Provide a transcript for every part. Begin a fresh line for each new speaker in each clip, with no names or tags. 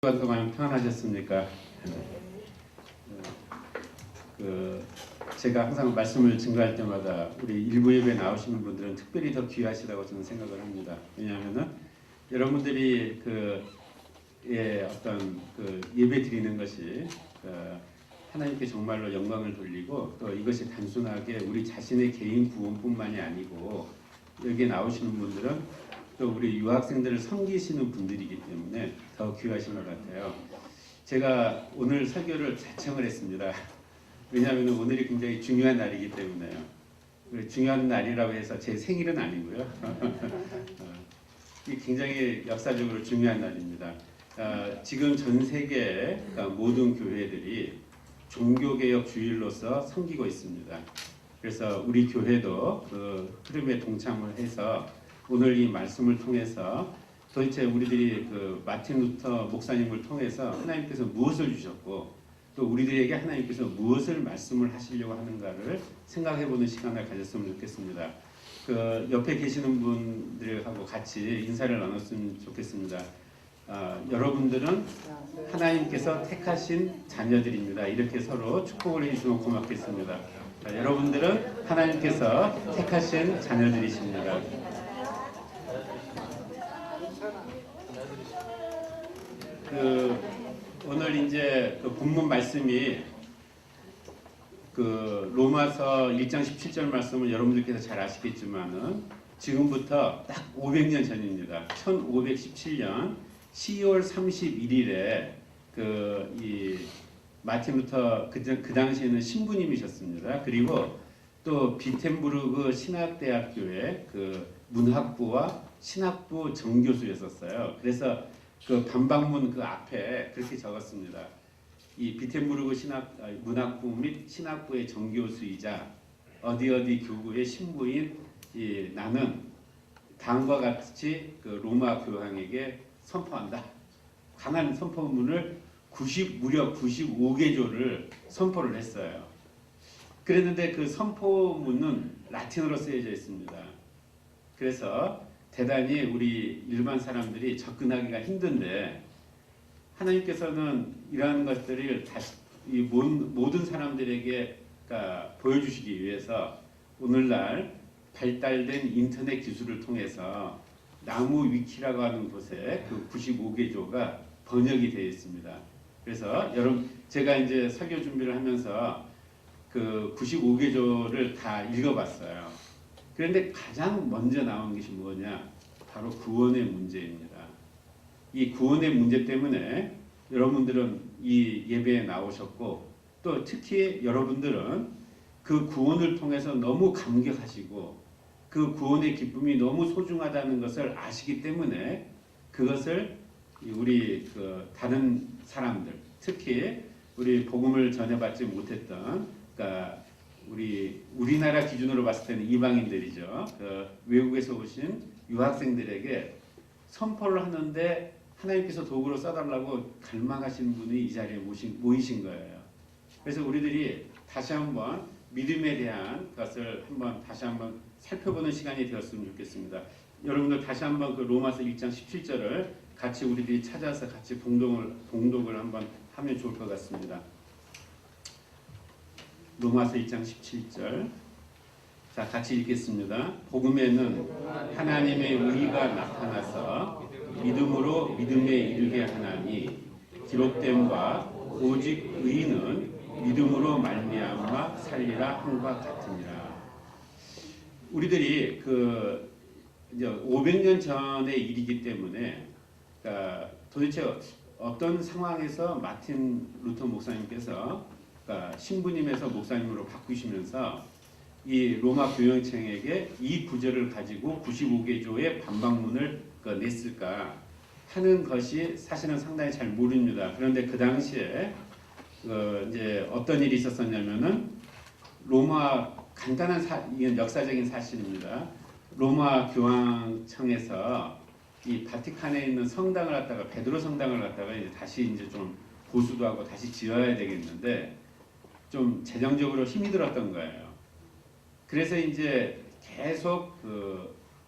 동안 평안하셨습니까? 제가 항상 말씀을 증거할 때마다 우리 일부 예배 나오시는 분들은 특별히 더 귀하시다고 저는 생각을 합니다. 왜냐하면은 여러분들이 어떤 예배 드리는 것이 하나님께 정말로 영광을 돌리고 또 이것이 단순하게 우리 자신의 개인 구원뿐만이 아니고 여기에 나오시는 분들은 또 우리 유학생들을 섬기시는 분들이기 때문에 더 귀하신 것 같아요. 제가 오늘 설교를 자청을 했습니다. 왜냐하면 오늘이 굉장히 중요한 날이기 때문에요. 중요한 날이라고 해서 제 생일은 아니고요. 굉장히 역사적으로 중요한 날입니다. 지금 전 세계 모든 교회들이 종교개혁 주일로서 섬기고 있습니다. 그래서 우리 교회도 그 흐름에 동참을 해서 오늘 이 말씀을 통해서 도대체 우리들이 마틴 루터 목사님을 통해서 하나님께서 무엇을 주셨고 또 우리들에게 하나님께서 무엇을 말씀을 하시려고 하는가를 생각해보는 시간을 가졌으면 좋겠습니다. 옆에 계시는 분들하고 같이 인사를 나눴으면 좋겠습니다. 여러분들은 하나님께서 택하신 자녀들입니다. 이렇게 서로 축복을 해주시면 고맙겠습니다. 여러분들은 하나님께서 택하신 자녀들이십니다. 오늘 이제 본문 말씀이 로마서 1장 17절 말씀을 여러분들께서 잘 아시겠지만은 지금부터 딱 500년 전입니다. 1517년 10월 31일에 이 마틴 루터 그 당시에는 신부님이셨습니다. 그리고 또 비텐부르크 신학대학교의 문학부와 신학부 정교수였었어요. 그래서 반박문 앞에 그렇게 적었습니다. 이 비텐부르크 문학부 및 신학부의 정교수이자 어디 교구의 신부인 나는 다음과 같이 로마 교황에게 선포한다. 강한 선포문을 무려 95개조를 선포를 했어요. 그랬는데 그 선포문은 라틴어로 쓰여져 있습니다. 그래서 대단히 우리 일반 사람들이 접근하기가 힘든데 하나님께서는 이러한 것들을 다시 이 모든 사람들에게 보여주시기 위해서 오늘날 발달된 인터넷 기술을 통해서 나무 위키라고 하는 곳에 95개조가 번역이 되어 있습니다. 그래서 여러분 제가 이제 설교 준비를 하면서 95개조를 다 읽어봤어요. 그런데 가장 먼저 나온 것이 뭐냐? 바로 구원의 문제입니다. 이 구원의 문제 때문에 여러분들은 이 예배에 나오셨고 또 특히 여러분들은 그 구원을 통해서 너무 감격하시고 그 구원의 기쁨이 너무 소중하다는 것을 아시기 때문에 그것을 우리 다른 사람들 특히 우리 복음을 전해받지 못했던 우리나라 기준으로 봤을 때는 이방인들이죠. 외국에서 오신 유학생들에게 선포를 하는데 하나님께서 도구로 써달라고 갈망하시는 분이 이 자리에 모이신 거예요. 그래서 우리들이 다시 한번 믿음에 대한 것을 다시 한번 살펴보는 시간이 되었으면 좋겠습니다. 여러분들 다시 한번 로마서 1장 17절을 같이 우리들이 찾아서 같이 봉독을 한번 하면 좋을 것 같습니다. 로마서 1장 17절. 자, 같이 읽겠습니다. 복음에는 하나님의 의가 나타나서 믿음으로 믿음에 이르게 하나니 기록됨과 오직 의인은 믿음으로 말미암아 살리라 한과 같으니라. 우리들이 이제 500년 전의 일이기 때문에 도대체 어떤 상황에서 마틴 루터 목사님께서 신부님에서 목사님으로 바꾸시면서 이 로마 교영청에게 이 구절을 가지고 95개조의 반박문을 냈을까 하는 것이 사실은 상당히 잘 모릅니다. 그런데 그 당시에 이제 어떤 일이 있었었냐면은 로마 간단한 이건 역사적인 사실입니다. 로마 교황청에서 이 바티칸에 있는 성당을 갖다가 베드로 성당을 갖다가 이제 다시 이제 좀 보수도 하고 다시 지어야 되겠는데 좀 재정적으로 힘이 들었던 거예요. 그래서 이제 계속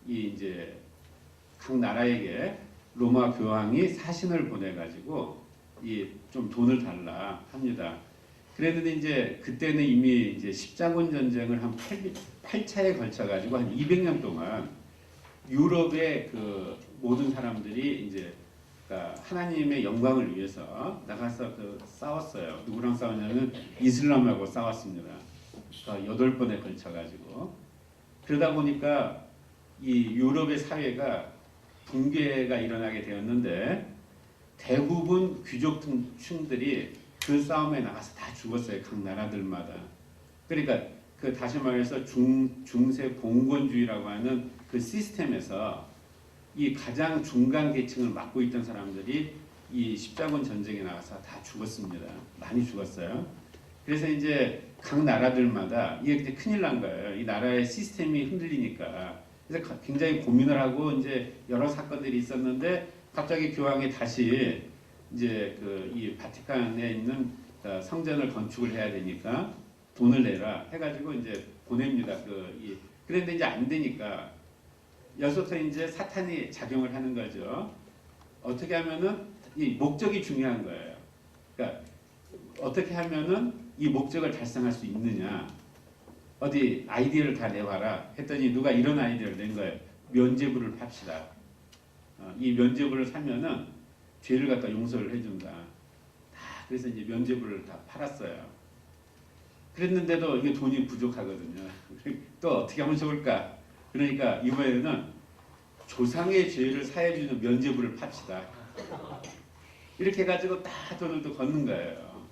이제 각 나라에게 로마 교황이 사신을 보내가지고 이 좀 돈을 달라 합니다. 그랬는데 이제 그때는 이미 이제 십자군 전쟁을 한 8차에 걸쳐 가지고 한 200년 동안 유럽의 그 모든 사람들이 이제 그러니까 하나님의 영광을 위해서 나가서 그 싸웠어요. 누구랑 싸웠냐면 이슬람하고 싸웠습니다. 그러니까 8번에 걸쳐 가지고 그러다 보니까 이 유럽의 사회가 붕괴가 일어나게 되었는데 대부분 귀족층들이 그 싸움에 나가서 다 죽었어요. 각 나라들마다. 그러니까 그 다시 말해서 중세 봉건주의라고 하는 그 시스템에서 이 가장 중간 계층을 맡고 있던 사람들이 이 십자군 전쟁에 나가서 다 죽었습니다. 많이 죽었어요. 그래서 이제 각 나라들마다 이게 이제 큰일 난 거예요. 이 나라의 시스템이 흔들리니까. 그래서 굉장히 고민을 하고 이제 여러 사건들이 있었는데 갑자기 교황이 다시 이제 그 이 바티칸에 있는 성전을 건축을 해야 되니까 돈을 내라 해가지고 이제 보냅니다. 그런데 이제 안 되니까 여기서부터 이제 사탄이 작용을 하는 거죠. 어떻게 하면은 이 목적이 중요한 거예요. 그러니까 어떻게 하면은 이 목적을 달성할 수 있느냐. 어디 아이디어를 다 내와라 했더니 누가 이런 아이디어를 낸 거예요. 면죄부를 팝시다. 이 면죄부를 사면은 죄를 갖다 용서를 해준다. 그래서 이제 면죄부를 다 팔았어요. 그랬는데도 이게 돈이 부족하거든요. 또 어떻게 하면 좋을까? 그러니까 이번에는 조상의 죄를 사해주는 면죄부를 팝시다. 이렇게 해가지고 다 돈을 또 걷는 거예요.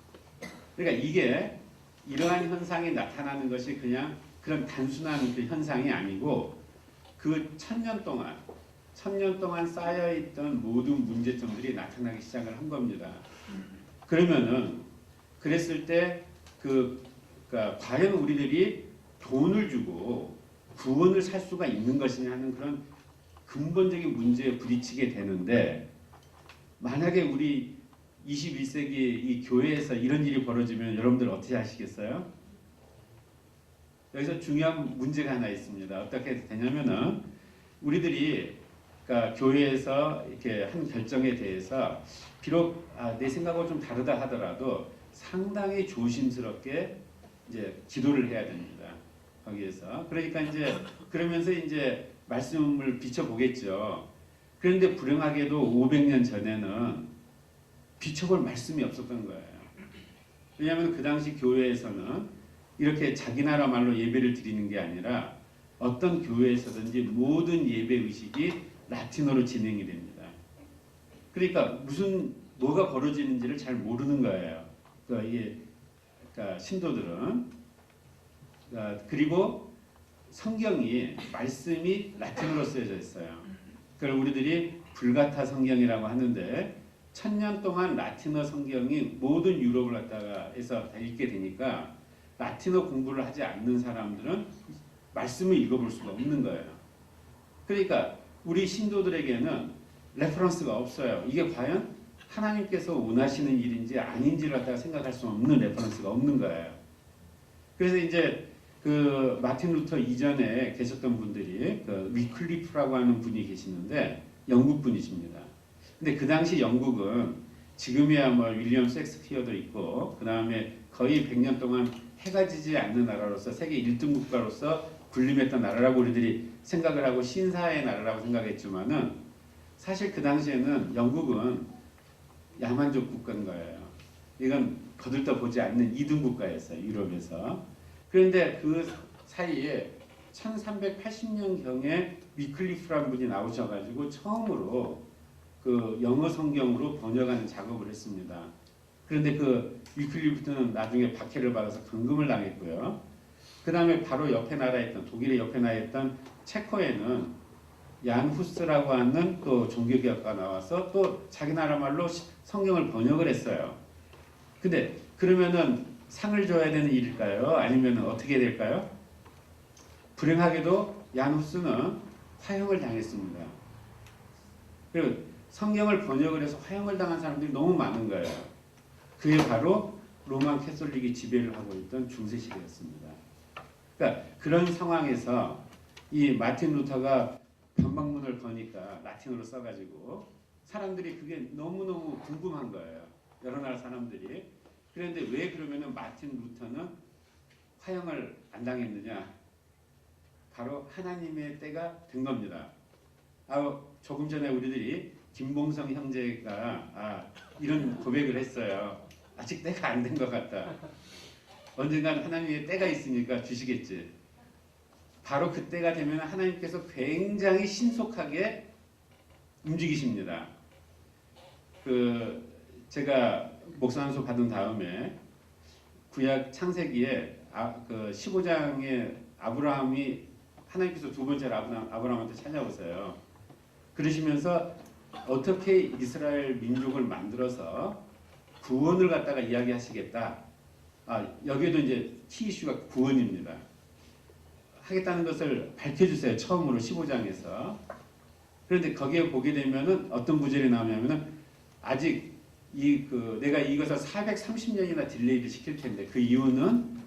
그러니까 이게 이러한 현상이 나타나는 것이 그냥 그런 단순한 그 현상이 아니고 그 1000년 동안 쌓여있던 모든 문제점들이 나타나기 시작을 한 겁니다. 그러면은 그랬을 때 그러니까 과연 우리들이 돈을 주고 구원을 살 수가 있는 것이냐 하는 그런 근본적인 문제에 부딪히게 되는데 만약에 우리 21세기 이 교회에서 이런 일이 벌어지면 여러분들 어떻게 하시겠어요? 여기서 중요한 문제가 하나 있습니다. 어떻게 되냐면은 우리들이 그러니까 교회에서 이렇게 한 결정에 대해서 비록 내 생각하고 좀 다르다 하더라도 상당히 조심스럽게 이제 기도를 해야 됩니다. 거기에서 그러니까 이제 그러면서 이제 말씀을 비춰보겠죠. 그런데 불행하게도 500년 전에는 비춰볼 말씀이 없었던 거예요. 왜냐하면 그 당시 교회에서는 이렇게 자기 나라 말로 예배를 드리는 게 아니라 어떤 교회에서든지 모든 예배 의식이 라틴어로 진행이 됩니다. 그러니까 뭐가 벌어지는지를 잘 모르는 거예요. 그러니까 신도들은 그리고 성경이 말씀이 라틴어로 쓰여져 있어요. 그걸 우리들이 불가타 성경이라고 하는데 1000년 동안 라틴어 성경이 모든 유럽을 갖다가 해서 읽게 되니까 라틴어 공부를 하지 않는 사람들은 말씀을 읽어볼 수가 없는 거예요. 그러니까 우리 신도들에게는 레퍼런스가 없어요. 이게 과연 하나님께서 원하시는 일인지 아닌지를 갖다가 생각할 수 없는 레퍼런스가 없는 거예요. 그래서 이제 그 마틴 루터 이전에 계셨던 분들이 그 위클리프라고 하는 분이 계시는데 영국 분이십니다. 근데 그 당시 영국은 지금이야 뭐 윌리엄 셰익스피어도 있고 그 다음에 거의 100년 동안 해가 지지 않는 나라로서 세계 1등 국가로서 군림했던 나라라고 우리들이 생각을 하고 신사의 나라라고 생각했지만은 사실 그 당시에는 영국은 야만족 국가인 거예요. 이건 거들떠 보지 않는 2등 국가였어요. 유럽에서. 그런데 그 사이에 1380년경에 위클리프라는 분이 나오셔가지고 처음으로 그 영어 성경으로 번역하는 작업을 했습니다. 그런데 그 위클리프는 나중에 박해를 받아서 감금을 당했고요. 그 다음에 바로 옆에 나라에 있던 독일의 옆에 나라에 있던 체코에는 얀 후스라고 하는 또 종교개혁가 나와서 또 자기 나라 말로 성경을 번역을 했어요. 근데 그러면은 상을 줘야 되는 일일까요? 아니면 어떻게 될까요? 불행하게도 얀 후스는 화형을 당했습니다. 그리고 성경을 번역을 해서 화형을 당한 사람들이 너무 많은 거예요. 그게 바로 로만 캐톨릭이 지배를 하고 있던 중세 시대였습니다. 그러니까 그런 상황에서 이 마틴 루터가 변방문을 거니까 라틴어로 써가지고 사람들이 그게 너무너무 궁금한 거예요. 여러 나라 사람들이. 그런데 왜 그러면은 마틴 루터는 화형을 안 당했느냐? 바로 하나님의 때가 된 겁니다. 조금 전에 우리들이 김봉성 형제가 이런 고백을 했어요. 아직 때가 안 된 것 같다. 언젠간 하나님의 때가 있으니까 주시겠지. 바로 그때가 되면 하나님께서 굉장히 신속하게 움직이십니다. 제가 목사안수 받은 다음에 구약 창세기에 15장에 아브라함이 하나님께서 두 번째로 아브라함한테 찾아오세요. 그러시면서 어떻게 이스라엘 민족을 만들어서 구원을 갖다가 이야기하시겠다. 여기에도 이제 키 이슈가 구원입니다. 하겠다는 것을 밝혀주세요. 처음으로 15장에서. 그런데 거기에 보게 되면은 어떤 구절이 나오냐면은 아직 내가 이것을 430년이나 딜레이를 시킬 텐데 그 이유는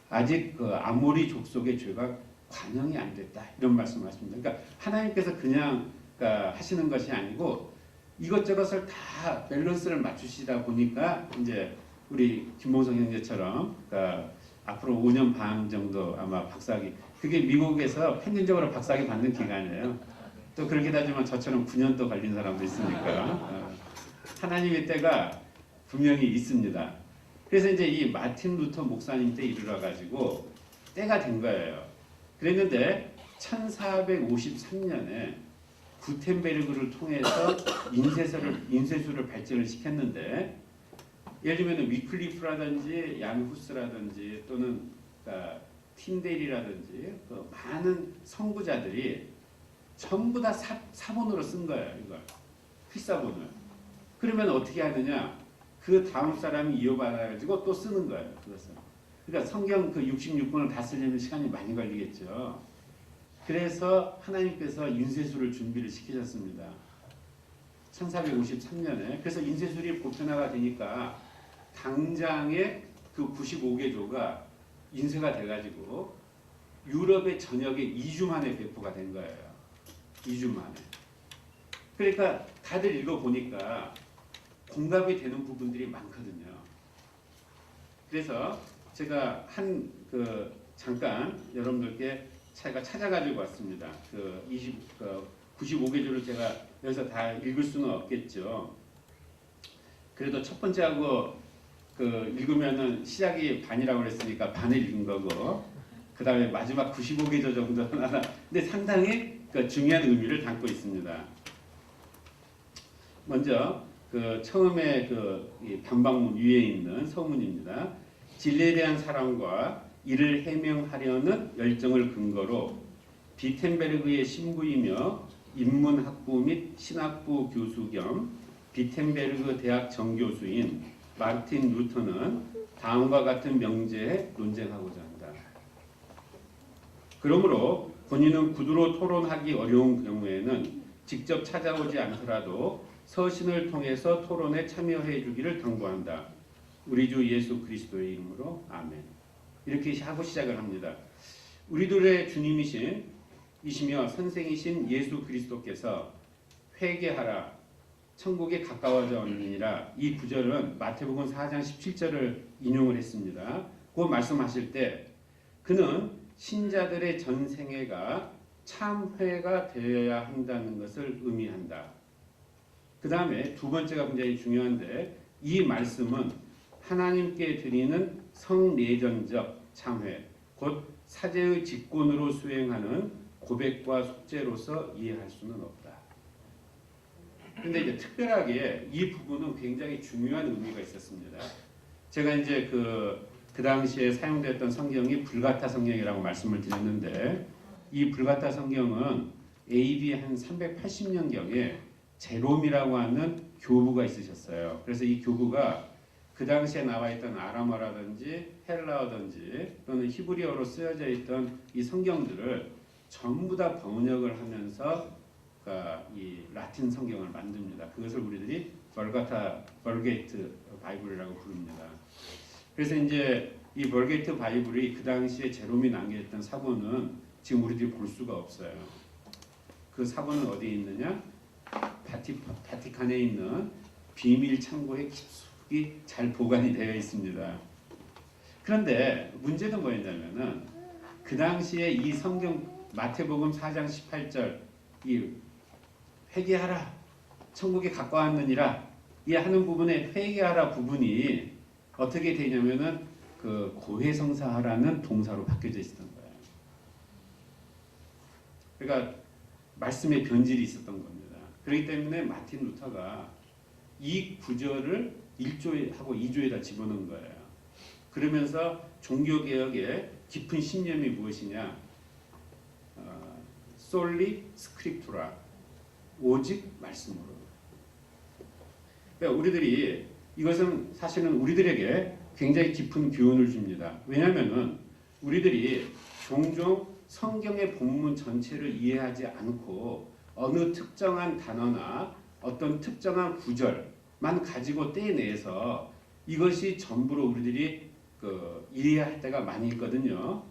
아직 아모리 족속의 죄가 관영이 안 됐다. 이런 말씀하십니다. 그러니까 하나님께서 그냥 하시는 것이 아니고 이것저것을 다 밸런스를 맞추시다 보니까 이제 우리 김봉성 형제처럼 앞으로 5년 반 정도 아마 박사학위, 그게 미국에서 평균적으로 박사학위 받는 기간이에요. 또 그렇게 따지면 저처럼 9년도 걸린 사람도 있으니까 하나님의 때가 분명히 있습니다. 그래서 이제 이 마틴 루터 목사님 때 이르러 가지고 때가 된 거예요. 그랬는데 1453년에 구텐베르그를 통해서 인쇄술을 발전을 시켰는데, 예를 들면 위클리프라든지 얀 후스라든지 또는 틴데일이라든지 많은 선구자들이 전부 다 사본으로 쓴 거예요. 이걸 필사본을. 그러면 어떻게 하느냐? 그 다음 사람이 이어받아가지고 또 쓰는 거예요. 그것을. 그러니까 성경 66권을 다 쓰려면 시간이 많이 걸리겠죠. 그래서 하나님께서 인쇄술을 준비를 시키셨습니다. 1453년에. 그래서 인쇄술이 보편화가 되니까 당장에 그 95개조가 인쇄가 돼가지고 유럽의 전역에 2주 만에 배포가 된 거예요. 2주 만에. 그러니까 다들 읽어보니까 공감이 되는 부분들이 많거든요. 그래서 제가 잠깐 여러분들께 제가 찾아가지고 왔습니다. 95개조를 제가 여기서 다 읽을 수는 없겠죠. 그래도 첫 번째하고 읽으면은 시작이 반이라고 그랬으니까 반을 읽은 거고, 그 다음에 마지막 95개조 정도 근데 상당히 중요한 의미를 담고 있습니다. 먼저 처음에 이 반박문 위에 있는 서문입니다. 진리에 대한 사랑과 이를 해명하려는 열정을 근거로 비텐베르그의 신부이며 인문학부 및 신학부 교수 겸 비텐베르그 대학 정교수인 마틴 루터는 다음과 같은 명제에 논쟁하고자 한다. 그러므로 본인은 구두로 토론하기 어려운 경우에는 직접 찾아오지 않더라도 서신을 통해서 토론에 참여해 주기를 당부한다. 우리 주 예수 그리스도의 이름으로 아멘. 이렇게 하고 시작을 합니다. 우리들의 주님이시며 선생이신 예수 그리스도께서 회개하라 천국에 가까워져 오느니라. 이 구절은 마태복음 4장 17절을 인용을 했습니다. 그 말씀하실 때 그는 신자들의 전생애가 참회가 되어야 한다는 것을 의미한다. 그 다음에 두 번째가 굉장히 중요한데, 이 말씀은 하나님께 드리는 성내전적 참회, 곧 사제의 직권으로 수행하는 고백과 속죄로서 이해할 수는 없다. 근데 이제 특별하게 이 부분은 굉장히 중요한 의미가 있었습니다. 제가 이제 그 당시에 사용되었던 성경이 불가타 성경이라고 말씀을 드렸는데, 이 불가타 성경은 AD 한 380년경에 제롬이라고 하는 교부가 있으셨어요. 그래서 이 교부가 그 당시에 나와 있던 아람어라든지 헬라어든지 또는 히브리어로 쓰여져 있던 이 성경들을 전부 다 번역을 하면서 이 라틴 성경을 만듭니다. 그것을 우리들이 벌게이트 바이블이라고 부릅니다. 그래서 이제 이 벌게이트 바이블이 그 당시에 제롬이 남겨졌던 사본은 지금 우리들이 볼 수가 없어요. 그 사본은 어디에 있느냐? 바티칸에 있는 비밀 창고에 잘 보관이 되어 있습니다. 그런데 문제는 뭐였냐면은 그 당시에 이 성경 마태복음 4장 18절 이 회개하라 천국에 가까웠느니라 이 하는 부분에 회개하라 부분이 어떻게 되냐면은 그 고해성사하라는 동사로 바뀌어져 있었던 거예요. 그러니까 말씀에 변질이 있었던 겁니다. 그렇기 때문에 마틴 루터가 이 구절을 1조하고 2조에다 집어넣은 거예요. 그러면서 종교개혁의 깊은 신념이 무엇이냐? 솔리 스크립투라 오직 말씀으로. 그러니까 우리들이 이것은 사실은 우리들에게 굉장히 깊은 교훈을 줍니다. 왜냐하면은 우리들이 종종 성경의 본문 전체를 이해하지 않고 어느 특정한 단어나 어떤 특정한 구절만 가지고 떼내서 이것이 전부로 우리들이 이해할 때가 많이 있거든요.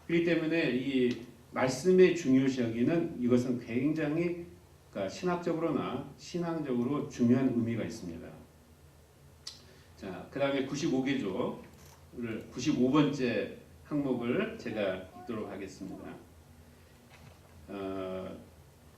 그렇기 때문에 이 말씀의 중요시 여기는 이것은 굉장히 그러니까 신학적으로나 신앙적으로 중요한 의미가 있습니다. 자, 그 다음에 95개조를 95번째 항목을 제가 읽도록 하겠습니다.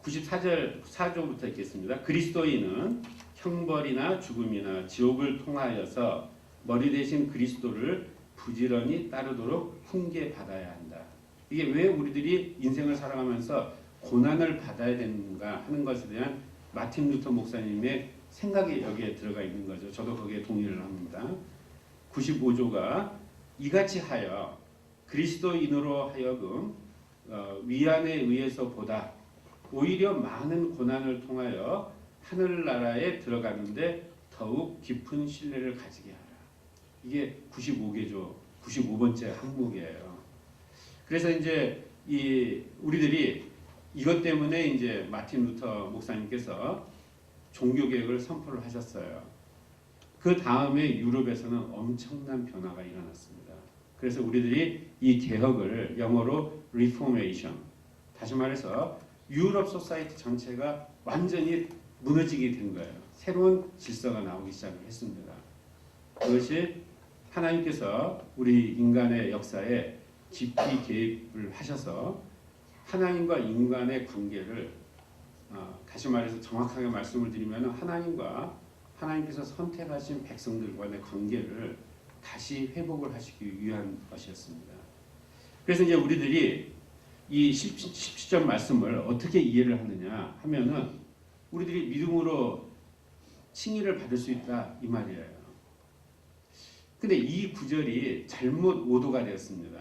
94절 4조부터 읽겠습니다. 그리스도인은 형벌이나 죽음이나 지옥을 통하여서 머리 대신 그리스도를 부지런히 따르도록 훈계받아야 한다. 이게 왜 우리들이 인생을 살아가면서 고난을 받아야 되는가 하는 것에 대한 마틴 루터 목사님의 생각이 여기에 들어가 있는 거죠. 저도 거기에 동의를 합니다. 95조가 이같이 하여 그리스도인으로 하여금 위안에 의해서 보다 오히려 많은 고난을 통하여 하늘나라에 들어가는데 더욱 깊은 신뢰를 가지게 하라. 이게 95개조 95번째 항목이에요. 그래서 이제 우리들이 이것 때문에 이제 마틴 루터 목사님께서 종교개혁을 선포를 하셨어요. 그 다음에 유럽에서는 엄청난 변화가 일어났습니다. 그래서 우리들이 이 개혁을 영어로 리포메이션, 다시 말해서 유럽 소사이티 전체가 완전히 무너지게 된 거예요. 새로운 질서가 나오기 시작했습니다. 그것이 하나님께서 우리 인간의 역사에 깊이 개입을 하셔서 하나님과 인간의 관계를 다시 말해서 정확하게 말씀을 드리면 하나님께서 선택하신 백성들 간의 관계를 다시 회복을 하시기 위한 것이었습니다. 그래서 이제 우리들이 이 17절 말씀을 어떻게 이해를 하느냐 하면은 우리들이 믿음으로 칭의를 받을 수 있다 이 말이에요. 근데 이 구절이 잘못 오도가 되었습니다.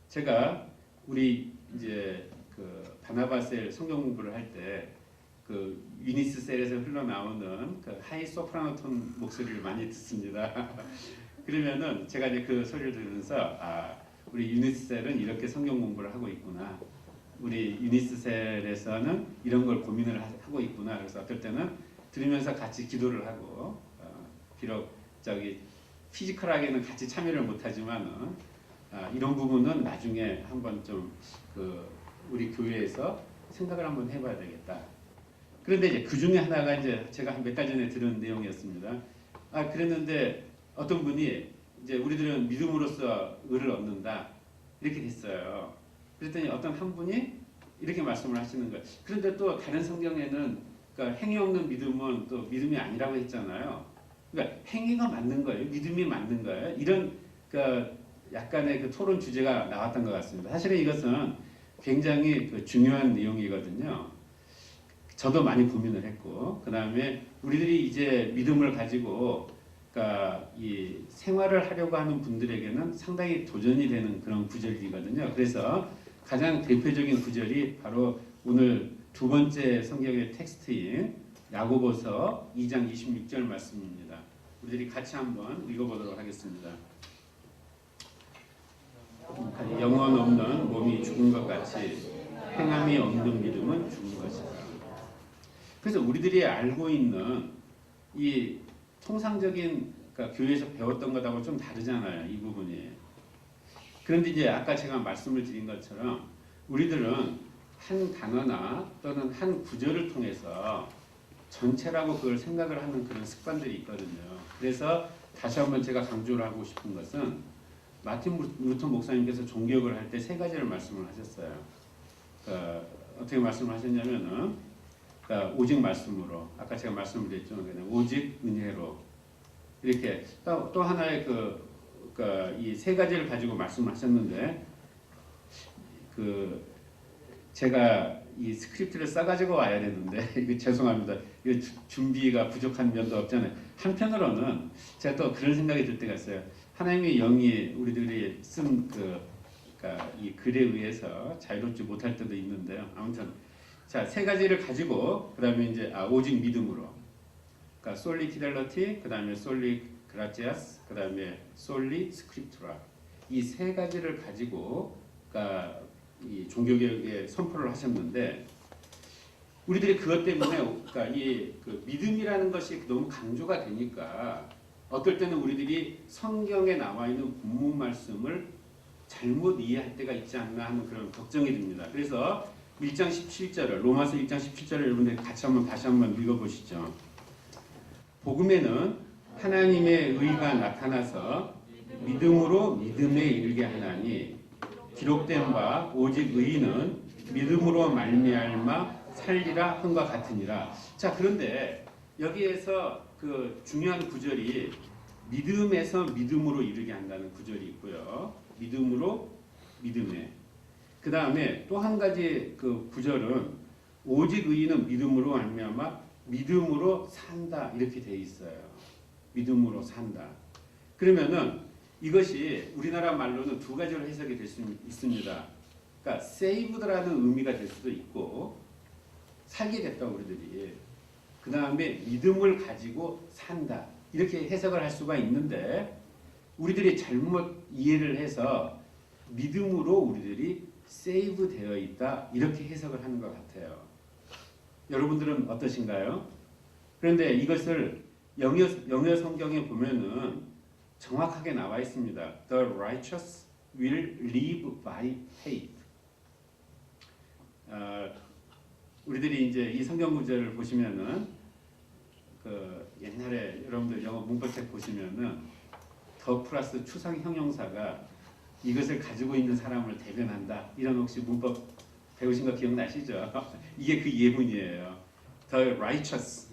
제가 우리 이제 바나바셀 성경 공부를 할 때 유니스 셀에서 흘러나오는 하이 소프라노 톤 목소리를 많이 듣습니다. 그러면은 제가 이제 그 소리를 들으면서 우리 유니스 셀은 이렇게 성경 공부를 하고 있구나. 우리 유니스 셀에서는 이런 걸 고민을 하고 있구나. 그래서 어떨 때는 들으면서 같이 기도를 하고 비록 피지컬하게는 같이 참여를 못하지만은 이런 부분은 나중에 한번 좀 우리 교회에서 생각을 한번 해봐야 되겠다. 그런데 이제 그 중에 하나가 이제 제가 한 몇 달 전에 들은 내용이었습니다. 그랬는데 어떤 분이 이제 우리들은 믿음으로써 의를 얻는다 이렇게 됐어요. 그랬더니 어떤 한 분이 이렇게 말씀을 하시는 거예요. 그런데 또 다른 성경에는 그러니까 행위 없는 믿음은 또 믿음이 아니라고 했잖아요. 그러니까 행위가 맞는 거예요. 믿음이 맞는 거예요. 이런 약간의 토론 주제가 나왔던 것 같습니다. 사실은 이것은 굉장히 중요한 내용이거든요. 저도 많이 고민을 했고, 그 다음에 우리들이 이제 믿음을 가지고, 그러니까 이 생활을 하려고 하는 분들에게는 상당히 도전이 되는 그런 구절이거든요. 그래서 가장 대표적인 구절이 바로 오늘 두 번째 성경의 텍스트인 야고보서 2장 26절 말씀입니다. 우리들이 같이 한번 읽어보도록 하겠습니다. 영혼 없는 몸이 죽은 것 같이 행함이 없는 믿음은 죽은 것이다. 그래서 우리들이 알고 있는 이 통상적인 그러니까 교회에서 배웠던 것하고 좀 다르잖아요. 이 부분이. 그런데 이제 아까 제가 말씀을 드린 것처럼 우리들은 한 단어나 또는 한 구절을 통해서 전체라고 그걸 생각을 하는 그런 습관들이 있거든요. 그래서 다시 한번 제가 강조를 하고 싶은 것은 마틴 루터 목사님께서 종교개혁을 할 때 세 가지를 말씀을 하셨어요. 그러니까 어떻게 말씀을 하셨냐면은 그러니까 오직 말씀으로, 아까 제가 말씀드렸죠. 그냥 오직 은혜로, 이렇게 또 하나의 그러니까 이 세 가지를 가지고 말씀하셨는데, 제가 이 스크립트를 써가지고 와야 되는데 이거 죄송합니다. 이거 준비가 부족한 면도 없잖아요. 한편으로는 제가 또 그런 생각이 들 때가 있어요. 하나님의 영이 우리들이 쓴 그러니까 이 글에 의해서 자유롭지 못할 때도 있는데요. 아무튼 자, 세 가지를 가지고 그다음에 이제 오직 믿음으로, 그러니까 솔리 피델러티, 그다음에 솔리 그라티아스, 그다음에 솔리 스크립투라, 이 세 가지를 가지고 그러니까 이 종교개혁에 선포를 하셨는데, 우리들이 그것 때문에 그러니까 그 믿음이라는 것이 너무 강조가 되니까 어떨 때는 우리들이 성경에 나와 있는 본문 말씀을 잘못 이해할 때가 있지 않나 하는 그런 걱정이 듭니다. 그래서 1장 17절을, 로마서 1장 17절을 여러분들 같이 다시 한번 읽어보시죠. 복음에는 하나님의 의가 나타나서 믿음으로 믿음에 이르게 하나니 기록된 바 오직 의인은 믿음으로 말미암아 살리라 한과 같으니라. 자, 그런데 여기에서 그 중요한 구절이 믿음에서 믿음으로 이르게 한다는 구절이 있고요. 믿음으로 믿음에. 그 다음에 또 한 가지 그 구절은 오직 의인은 믿음으로 말미암아 믿음으로 산다, 이렇게 돼 있어요. 믿음으로 산다. 그러면은 이것이 우리나라 말로는 두 가지로 해석이 될 수 있습니다. 그러니까 saved라는 의미가 될 수도 있고, 살게 됐다 우리들이. 그 다음에 믿음을 가지고 산다, 이렇게 해석을 할 수가 있는데, 우리들이 잘못 이해를 해서 믿음으로 우리들이 save 되어 있다, 이렇게 해석을 하는 것 같아요. 여러분들은 어떠신가요? 그런데 이것을 영어 성경에 보면은 정확하게 나와 있습니다. The righteous will live by faith. 우리들이 이제 이 성경 구절을 보시면은 옛날에 여러분들 영어 문법책 보시면은 더 플러스 추상 형용사가 이것을 가지고 있는 사람을 대변한다, 이런 혹시 문법 배우신 거 기억나시죠? 이게 그 예문이에요. The righteous.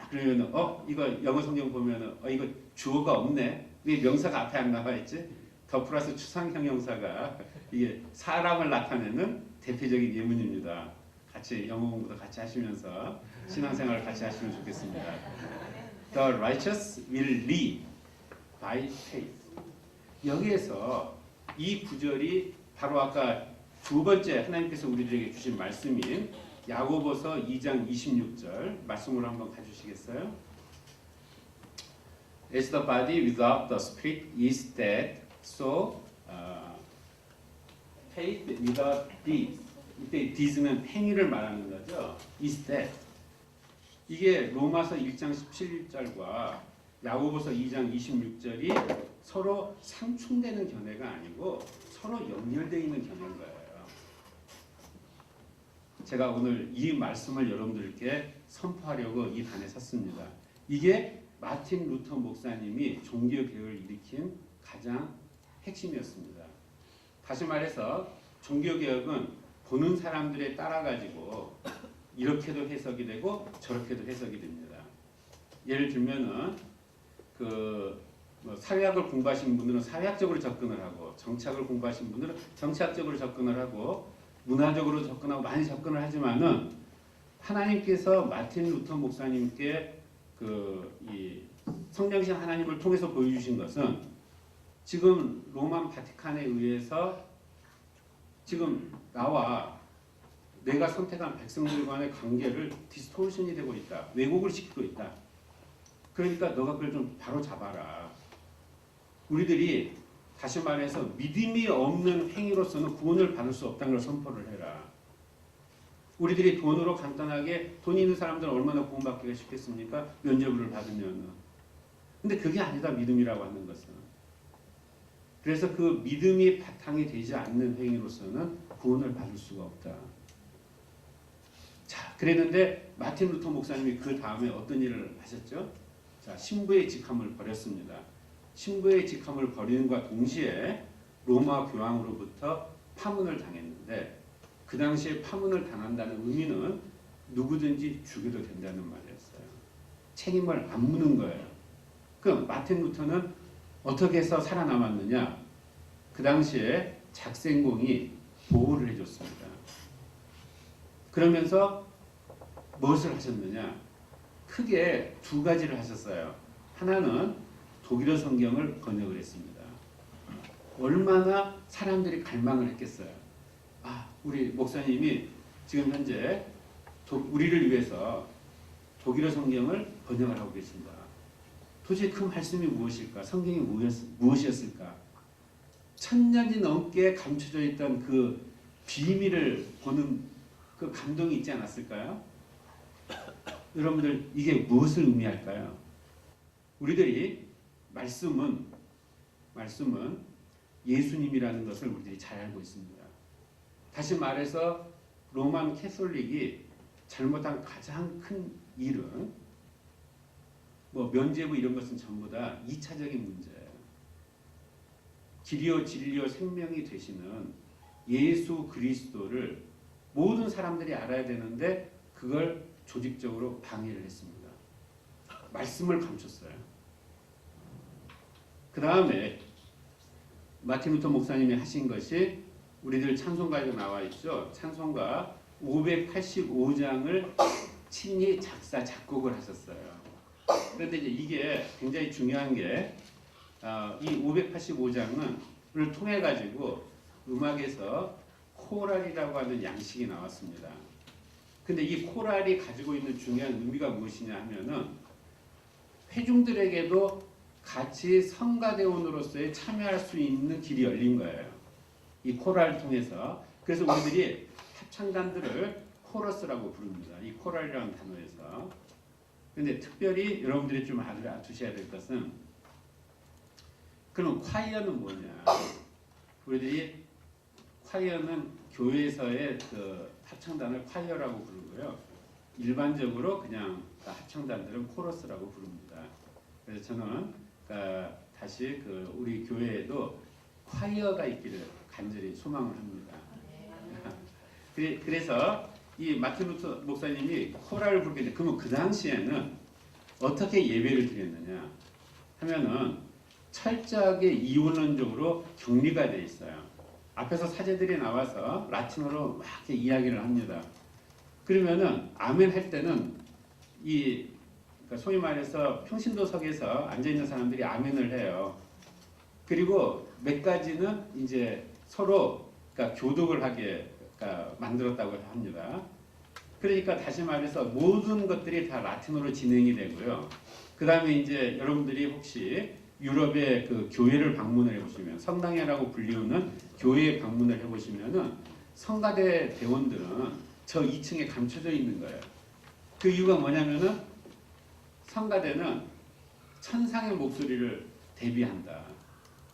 그러면 이거 영어 성경 보면은 이거 주어가 없네, 왜 명사가 앞에 안 나와 있지? 더 플러스 추상 형용사가 이게 사람을 나타내는 대표적인 예문입니다. 같이 영어 공부도 같이 하시면서 신앙생활을 같이 하시면 좋겠습니다. The righteous will live by faith. 여기에서 이 구절이 바로 아까 두 번째 하나님께서 우리들에게 주신 말씀인 야고보서 2장 26절 말씀으로 한번 가주시겠어요? As the body without the spirit is dead, so faith without deeds. 이때 deeds는 행위를 말하는 거죠. is dead. 이게 로마서 1장 17절과 야고보서 2장 26절이 서로 상충되는 견해가 아니고 서로 연결되어 있는 견해인 거예요. 제가 오늘 이 말씀을 여러분들께 선포하려고 이 단에 섰습니다. 이게 마틴 루터 목사님이 종교개혁을 일으킨 가장 핵심이었습니다. 다시 말해서 종교개혁은 보는 사람들에 따라가지고 이렇게도 해석이 되고 저렇게도 해석이 됩니다. 예를 들면은 사회학을 공부하신 분들은 사회학적으로 접근을 하고, 정치학을 공부하신 분들은 정치학적으로 접근을 하고, 문화적으로 접근하고 많이 접근을 하지만은 하나님께서 마틴 루터 목사님께 이 성령이신 하나님을 통해서 보여주신 것은 지금 로만 바티칸에 의해서 지금 나와 내가 선택한 백성들 간의 관계를 디스토션이 되고 있다, 왜곡을 시키고 있다. 그러니까 너가 그걸 좀 바로 잡아라. 우리들이 다시 말해서 믿음이 없는 행위로서는 구원을 받을 수 없다는 걸 선포를 해라. 우리들이 돈으로 간단하게 돈 있는 사람들은 얼마나 구원받기가 쉽겠습니까? 면죄부를 받으면. 근데 그게 아니다, 믿음이라고 하는 것은. 그래서 그 믿음이 바탕이 되지 않는 행위로서는 구원을 받을 수가 없다. 자, 그랬는데 마틴 루터 목사님이 그 다음에 어떤 일을 하셨죠? 자, 신부의 직함을 버렸습니다. 신부의 직함을 버리는과 동시에 로마 교황으로부터 파문을 당했는데 그 당시에 파문을 당한다는 의미는 누구든지 죽여도 된다는 말이었어요. 책임을 안 묻는 거예요. 그럼 마틴 루터는 어떻게 해서 살아남았느냐? 그 당시에 작생공이 보호를 해줬습니다. 그러면서 무엇을 하셨느냐? 크게 두 가지를 하셨어요. 하나는 독일어 성경을 번역을 했습니다. 얼마나 사람들이 갈망을 했겠어요. 아, 우리 목사님이 지금 현재 우리를 위해서 독일어 성경을 번역을 하고 계신다. 도대체 그 말씀이 무엇일까? 성경이 무엇이었을까? 1000년이 넘게 감춰져 있던 그 비밀을 보는 그 감동이 있지 않았을까요? 여러분들 이게 무엇을 의미할까요? 우리들이 말씀은 예수님이라는 것을 우리들이 잘 알고 있습니다. 다시 말해서 로만 캐톨릭이 잘못한 가장 큰 일은 뭐 면죄부 이런 것은 전부 다 2차적인 문제예요. 길이요 진리요 생명이 되시는 예수 그리스도를 모든 사람들이 알아야 되는데 그걸 조직적으로 방해를 했습니다. 말씀을 감췄어요. 그 다음에 마틴 루터 목사님이 하신 것이 우리들 찬송가에 나와 있죠. 찬송가 585장을 친히 작사 작곡을 하셨어요. 그런데 이제 이게 굉장히 중요한 게 이 585장을 통해 가지고 음악에서 코랄이라고 하는 양식이 나왔습니다. 근데 이 코랄이 가지고 있는 중요한 의미가 무엇이냐 하면은 회중들에게도 같이 성가대원으로서의 참여할 수 있는 길이 열린 거예요. 이 코랄을 통해서. 그래서 우리들이 합창단들을 코러스라고 부릅니다. 이 코랄이라는 단어에서. 근데 특별히 여러분들이 좀 알아두셔야 될 것은 그럼 콰이어는 뭐냐? 우리들이 콰이어는 교회에서의 그 합창단을 콰이어라고 부르고요. 일반적으로 그냥 합창단들은 코러스라고 부릅니다. 그래서 저는 다시 우리 교회에도 콰이어가 있기를 간절히 소망을 합니다. 그래서 이 마틴 루터 목사님이 코랄을 부르게 돼. 그러면 그 당시에는 어떻게 예배를 드렸느냐 하면은 철저하게 이원론적으로 격리가 돼 있어요. 앞에서 사제들이 나와서 라틴어로 막 이렇게 이야기를 합니다. 그러면은 아멘 할 때는 그러니까 소위 말해서 평신도석에서 앉아 있는 사람들이 아멘을 해요. 그리고 몇 가지는 이제 서로 그러니까 교독을 하게 만들었다고 합니다. 그러니까 다시 말해서 모든 것들이 다 라틴어로 진행이 되고요. 그 다음에 이제 여러분들이 혹시 유럽의 그 교회를 방문을 해보시면 성당회라고 불리우는 교회에 방문을 해보시면은 성가대 대원들은 저 2층에 감춰져 있는 거예요. 그 이유가 뭐냐면은 성가대는 천상의 목소리를 대비한다.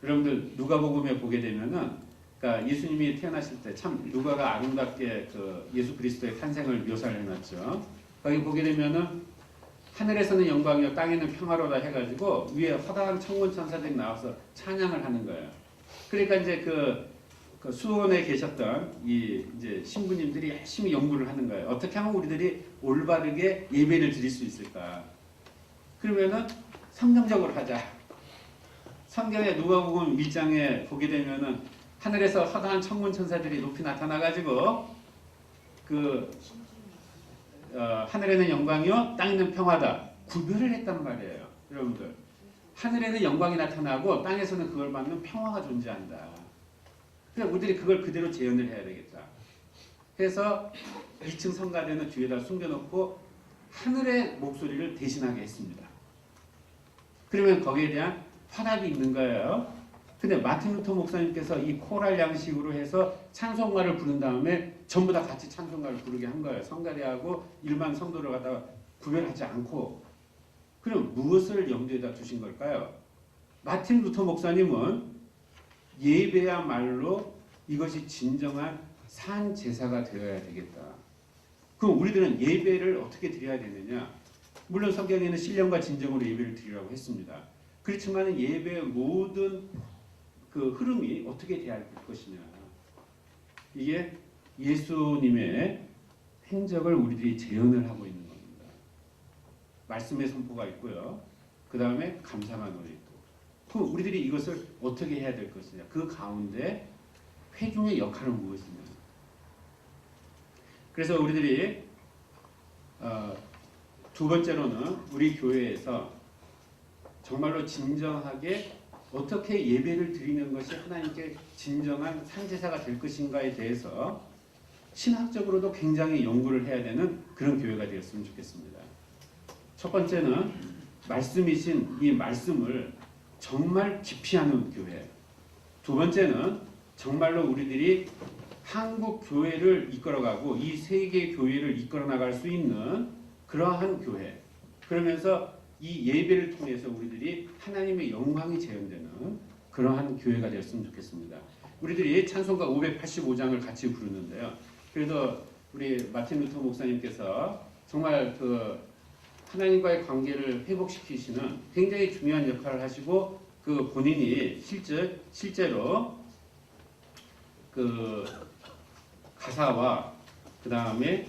여러분들 누가복음에 보게 되면은 그러니까 예수님이 태어나실 때 참 누가가 아름답게 그 예수 그리스도의 탄생을 묘사를 해놨죠. 거기 보게 되면은 하늘에서는 영광이요 땅에는 평화로다 해가지고 위에 허다한 천군 천사들이 나와서 찬양을 하는 거예요. 그러니까 이제 그 수원에 계셨던 이제 신부님들이 열심히 연구를 하는 거예요. 어떻게 하면 우리들이 올바르게 예배를 드릴 수 있을까? 그러면은 성경적으로 하자. 성경에 누가복음 1장에 보게 되면은 하늘에서 허다한 천군 천사들이 높이 나타나가지고 하늘에는 영광이요 땅에는 평화다 구별을 했단 말이에요. 여러분들 하늘에는 영광이 나타나고 땅에서는 그걸 받는 평화가 존재한다. 그래서 우리들이 그걸 그대로 재현을 해야 되겠다. 그래서 2층 성가대는 뒤에다 숨겨놓고 하늘의 목소리를 대신하게 했습니다. 그러면 거기에 대한 화답이 있는 거예요. 근데 마틴 루터 목사님께서 이 코랄 양식으로 해서 찬송가를 부른 다음에 전부 다 같이 찬송가를 부르게 한 거예요. 성가대하고 일반 성도를 갖다가 구별하지 않고. 그럼 무엇을 염두에다 두신 걸까요? 마틴 루터 목사님은 예배야말로 이것이 진정한 산 제사가 되어야 되겠다. 그럼 우리들은 예배를 어떻게 드려야 되느냐? 물론 성경에는 신령과 진정으로 예배를 드리라고 했습니다. 그렇지만 예배의 모든 그 흐름이 어떻게 돼야 할 것이냐? 이게 예수님의 행적을 우리들이 재현을 하고 있는 겁니다. 말씀의 선포가 있고요. 그 다음에 감사만 노래 있고. 그럼 우리들이 이것을 어떻게 해야 될 것이냐? 그 가운데 회중의 역할은 무엇이냐? 그래서 우리들이 두 번째로는 우리 교회에서 정말로 진정하게 어떻게 예배를 드리는 것이 하나님께 진정한 산제사가 될 것인가에 대해서 신학적으로도 굉장히 연구를 해야 되는 그런 교회가 되었으면 좋겠습니다. 첫 번째는 말씀이신 이 말씀을 정말 깊이 하는 교회. 두 번째는 정말로 우리들이 한국 교회를 이끌어가고 이 세계 교회를 이끌어 나갈 수 있는 그러한 교회. 그러면서 이 예배를 통해서 우리들이 하나님의 영광이 재현되는 그러한 교회가 되었으면 좋겠습니다. 우리들이 찬송가 585장을 같이 부르는데요. 그래서 우리 마틴 루터 목사님께서 정말 그 하나님과의 관계를 회복시키시는 굉장히 중요한 역할을 하시고 그 본인이 실제로 그 가사와 그 다음에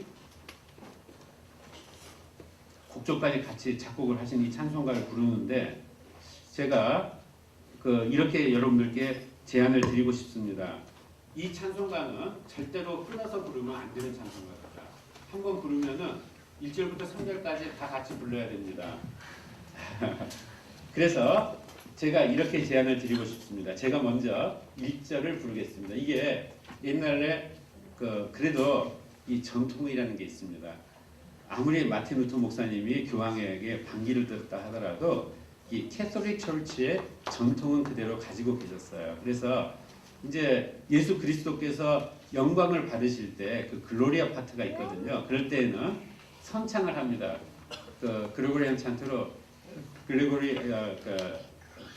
곡조까지 같이 작곡을 하신 이 찬송가를 부르는데 제가 이렇게 여러분들께 제안을 드리고 싶습니다. 이 찬송가는 절대로 흘러서 부르면 안 되는 찬송가입니다. 한번 부르면은 1절부터 3절까지 다 같이 불러야 됩니다. 그래서 제가 이렇게 제안을 드리고 싶습니다. 제가 먼저 1절을 부르겠습니다. 이게 옛날에 그래도 이 전통이라는 게 있습니다. 아무리 마틴 루터 목사님이 교황에게 반기를 들었다 하더라도 이 캐톨릭 처치의 전통은 그대로 가지고 계셨어요. 그래서 이제 예수 그리스도께서 영광을 받으실 때 그 글로리아 파트가 있거든요. 그럴 때에는 선창을 합니다. 그 그레고리안 찬트로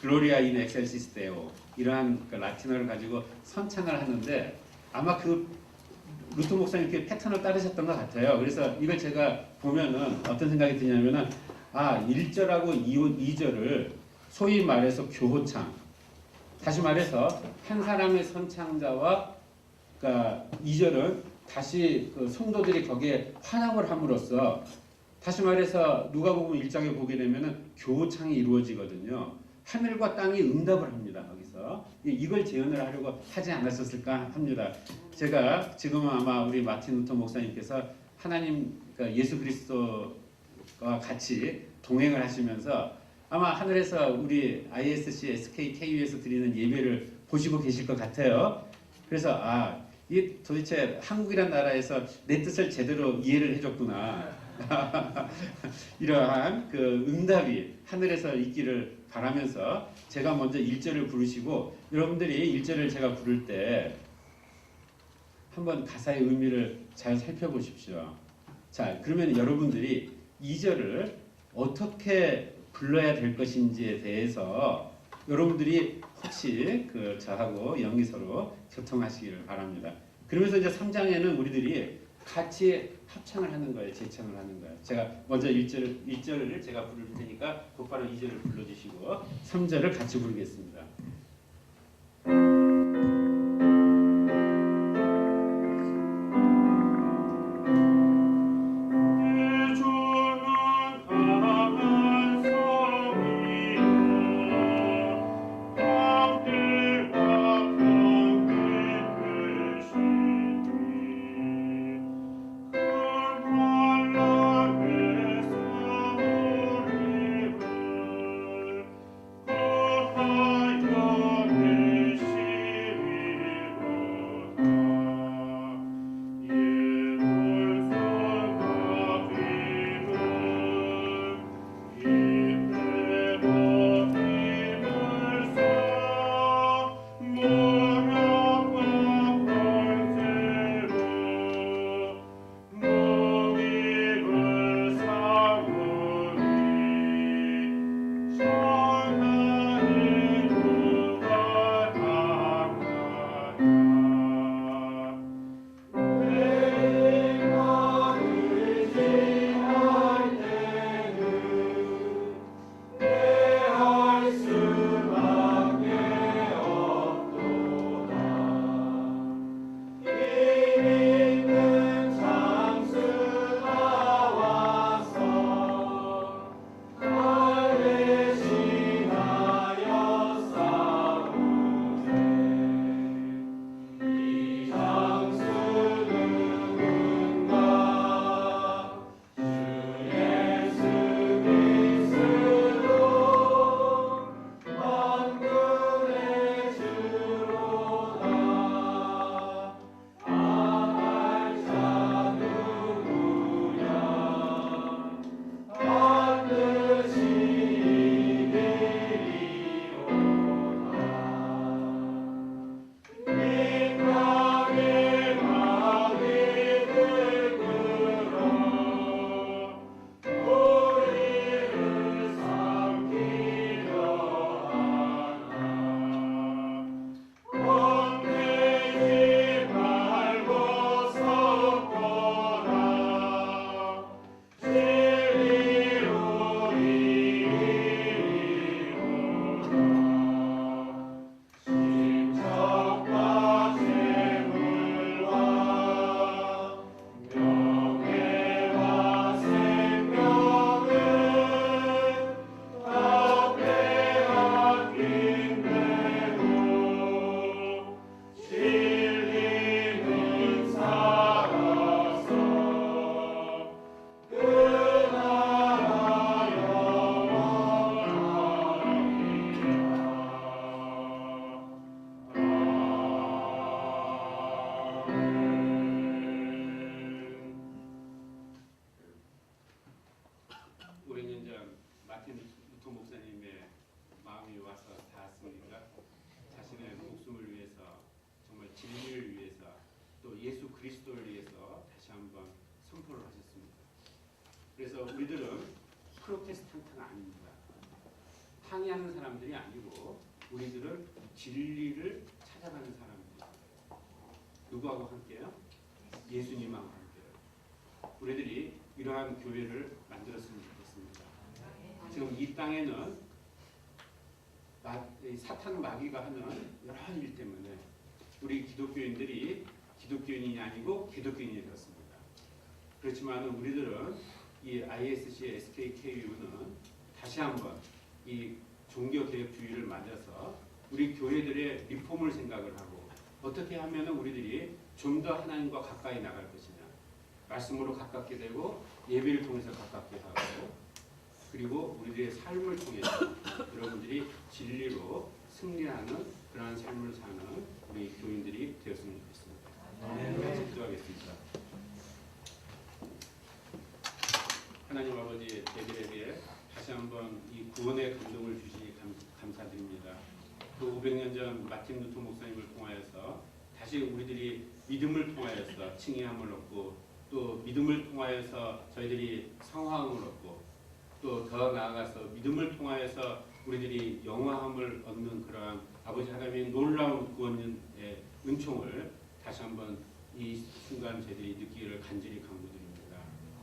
글로리아 인 엑셀시스 데오 이러한 그 라틴어를 가지고 선창을 하는데 아마 그 루터 목사님 그 패턴을 따르셨던 것 같아요. 그래서 이걸 제가 보면은 어떤 생각이 드냐면은 1절하고 2절을 소위 말해서 교호창, 다시 말해서 한 사람의 선창자와 그러니까 2절은 다시 그 성도들이 거기에 환영을 함으로써 다시 말해서 누가복음 1장에 보게 되면은 교호창이 이루어지거든요. 하늘과 땅이 응답을 합니다. 거기서 이걸 재현을 하려고 하지 않았었을까 합니다. 제가 지금은 아마 우리 마틴 루터 목사님께서 하나님 그러니까 예수 그리스도와 같이 동행을 하시면서 아마 하늘에서 우리 ISC, SK, KU에서 드리는 예배를 보시고 계실 것 같아요. 그래서 이 도대체 한국이란 나라에서 내 뜻을 제대로 이해를 해줬구나. 이러한 그 응답이 하늘에서 있기를 바라면서 제가 먼저 1절을 부르시고 여러분들이 1절을 제가 부를 때 한번 가사의 의미를 잘 살펴보십시오. 자, 그러면 여러분들이 2절을 어떻게 불러야 될 것인지에 대해서 여러분들이 혹시 저하고 영리서로 교통하시기를 바랍니다. 그러면서 이제 3장에는 우리들이 같이 합창을 하는 거예요. 재창을 하는 거예요. 제가 먼저 1절을 제가 부를 테니까 곧바로 2절을 불러주시고 3절을 같이 부르겠습니다.
Oh
나와서 닿았습니까? 자신의 목숨을 위해서, 정말 진리를 위해서, 또 예수 그리스도를 위해서 다시 한번 선포를 하셨습니다. 그래서 우리들은 프로테스탄트가 아닙니다. 항의하는 사람들이 아니고 우리들은 진리를 찾아가는 사람들입니다. 누구하고 함께요? 예수님하고 함께요. 우리들이 이러한 교회를 만들었으면 좋겠습니다. 지금 이 땅에는 사탄 마귀가 하는 여러 일 때문에 우리 기독교인들이 기독교인이 아니고 기독교인이 되었습니다. 그렇지만 우리들은 이 ISC, SKKU는 다시 한번 이 종교개혁주의를 맞아서 우리 교회들의 리폼을 생각을 하고 어떻게 하면 우리들이 좀 더 하나님과 가까이 나갈 것이냐, 말씀으로 가깝게 되고 예배를 통해서 가깝게 하고, 그리고 우리들의 삶을 통해서 여러분들이 진리로 승리하는 그러한 삶을 사는 우리 교인들이 되었으면 좋겠습니다. 같이 기도하겠습니다. 하나님 아버지, 예배에 다시 한번 이 구원의 감동을 주시니 감사드립니다. 또 500년 전 마틴 루터 목사님을 통하여서 다시 우리들이 믿음을 통하여서 칭의함을 얻고, 또 믿음을 통하여서 저희들이 성화함을 얻고, 또 더 나아가서 믿음을 통하여서 우리들이 영화함을 얻는 그러한 아버지 하나님의 놀라운 구원의 은총을 다시 한번 이 순간 저희들이 느끼기를 간절히 간구드립니다.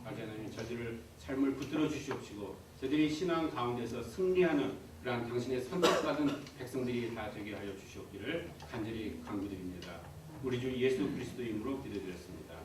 아버지 하나님, 저희들을 삶을 붙들어 주시옵시고 저희들이 신앙 가운데서 승리하는 그러한 당신의 선택받은 백성들이 다 되게 하여 주시옵기를 간절히 간구드립니다. 우리 주 예수 그리스도 이름으로 기도드렸습니다.